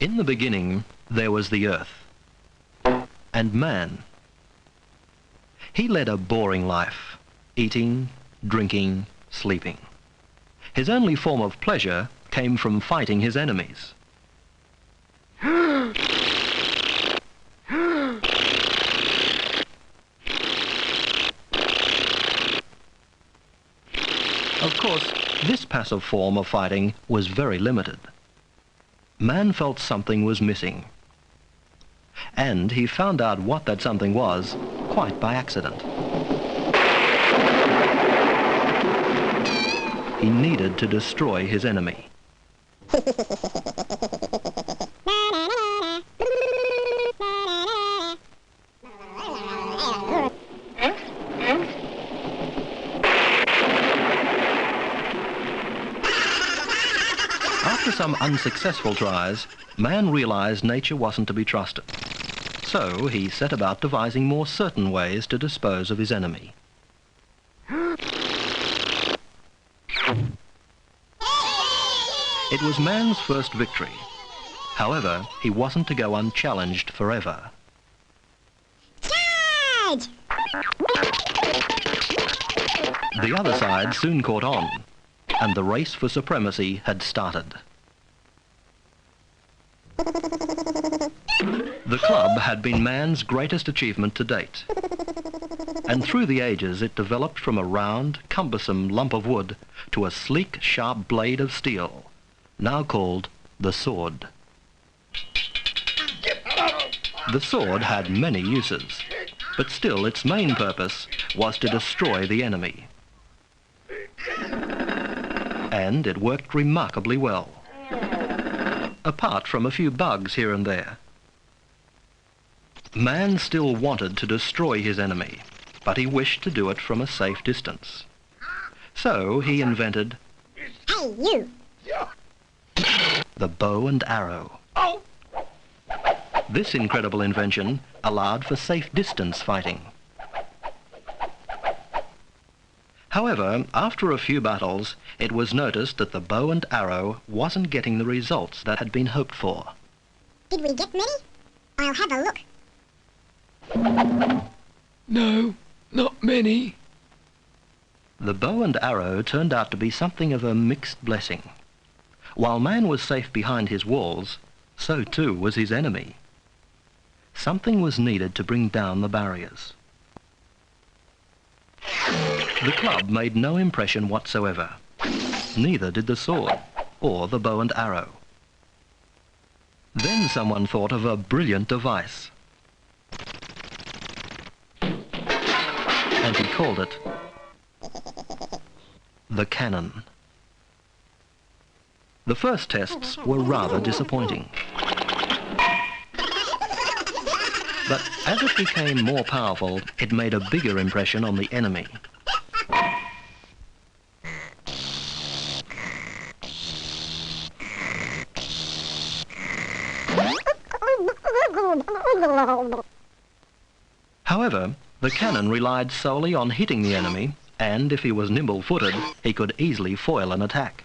In the beginning, there was the earth and man. He led a boring life, eating, drinking, sleeping. His only form of pleasure came from fighting his enemies. Of course, this passive form of fighting was very limited. Man felt something was missing. And he found out what that something was quite by accident. He needed to destroy his enemy. After some unsuccessful tries, man realized nature wasn't to be trusted. So he set about devising more certain ways to dispose of his enemy. It was man's first victory. However, he wasn't to go unchallenged forever. Charge! The other side soon caught on, and the race for supremacy had started. The club had been man's greatest achievement to date, and through the ages it developed from a round, cumbersome lump of wood to a sleek, sharp blade of steel, now called the sword. The sword had many uses, but still its main purpose was to destroy the enemy. And it worked remarkably well, apart from a few bugs here and there. Man still wanted to destroy his enemy, but he wished to do it from a safe distance. So he invented Hey, you! the bow and arrow. This incredible invention allowed for safe distance fighting. However, after a few battles, it was noticed that the bow and arrow wasn't getting the results that had been hoped for. Did we get many? I'll have a look. No, not many. The bow and arrow turned out to be something of a mixed blessing. While man was safe behind his walls, so too was his enemy. Something was needed to bring down the barriers. The club made no impression whatsoever. Neither did the sword or the bow and arrow. Then someone thought of a brilliant device. And he called it the cannon. The first tests were rather disappointing. But as it became more powerful, it made a bigger impression on the enemy. However, the cannon relied solely on hitting the enemy, and if he was nimble-footed, he could easily foil an attack.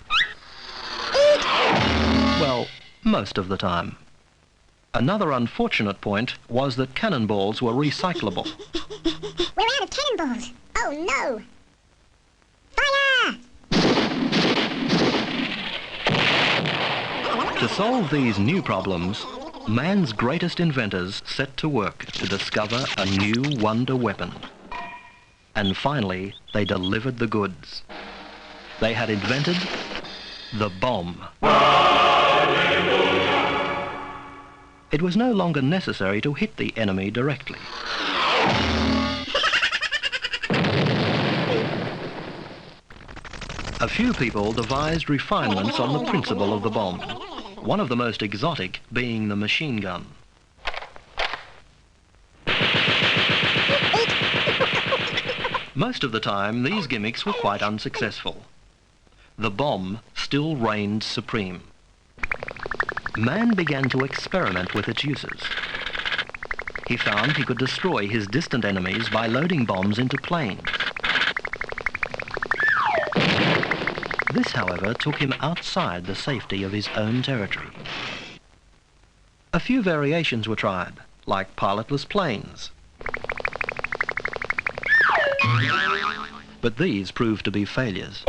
Well, most of the time. Another unfortunate point was that cannonballs were recyclable. We're out of cannonballs! Oh no! Fire! To solve these new problems, man's greatest inventors set to work to discover a new wonder weapon. And finally, they delivered the goods. They had invented the bomb. It was no longer necessary to hit the enemy directly. A few people devised refinements on the principle of the bomb, one of the most exotic being the machine gun. Most of the time, these gimmicks were quite unsuccessful. The bomb still reigned supreme. Man began to experiment with its uses. He found he could destroy his distant enemies by loading bombs into planes. This, however, took him outside the safety of his own territory. A few variations were tried, like pilotless planes. But these proved to be failures.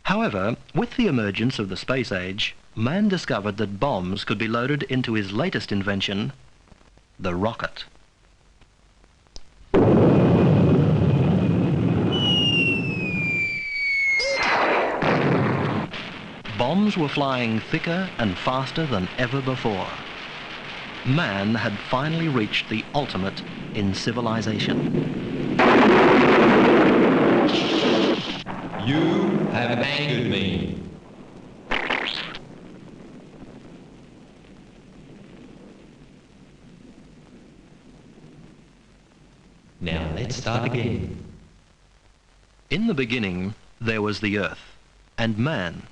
However, with the emergence of the space age, man discovered that bombs could be loaded into his latest invention, the rocket. Bombs were flying thicker and faster than ever before. Man had finally reached the ultimate in civilization. You have angered me. Now let's start again. In the beginning, there was the earth, and man.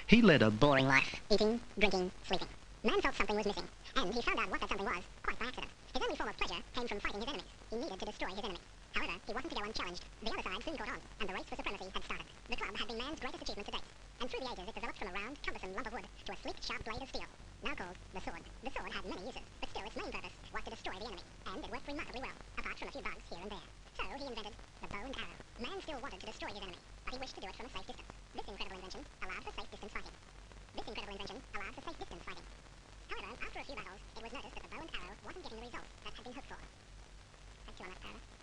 He led a Boring life. Eating, drinking, sleeping. Man felt something was missing, and he found out what that something was, quite by accident. His only form of pleasure came from fighting his enemies. He needed to destroy his enemy. However, he wasn't to go unchallenged. The other side soon caught on, and the race for supremacy had started. The club had been man's greatest achievement to date, and through the ages it developed from a round, cumbersome lump of wood to a sleek, sharp blade of steel, now called the sword. The sword had many uses, but still its main purpose was to destroy the enemy, and it worked remarkably well, apart from a few bugs here and there. So he invented the bow and arrow. Man still wanted to destroy his enemy, but he wished to do it from a safe distance. This incredible invention allowed for safe distance fighting. However, after a few battles, it was noticed that the bow and arrow wasn't getting the results that had been hoped for. Thank you on that, Paris.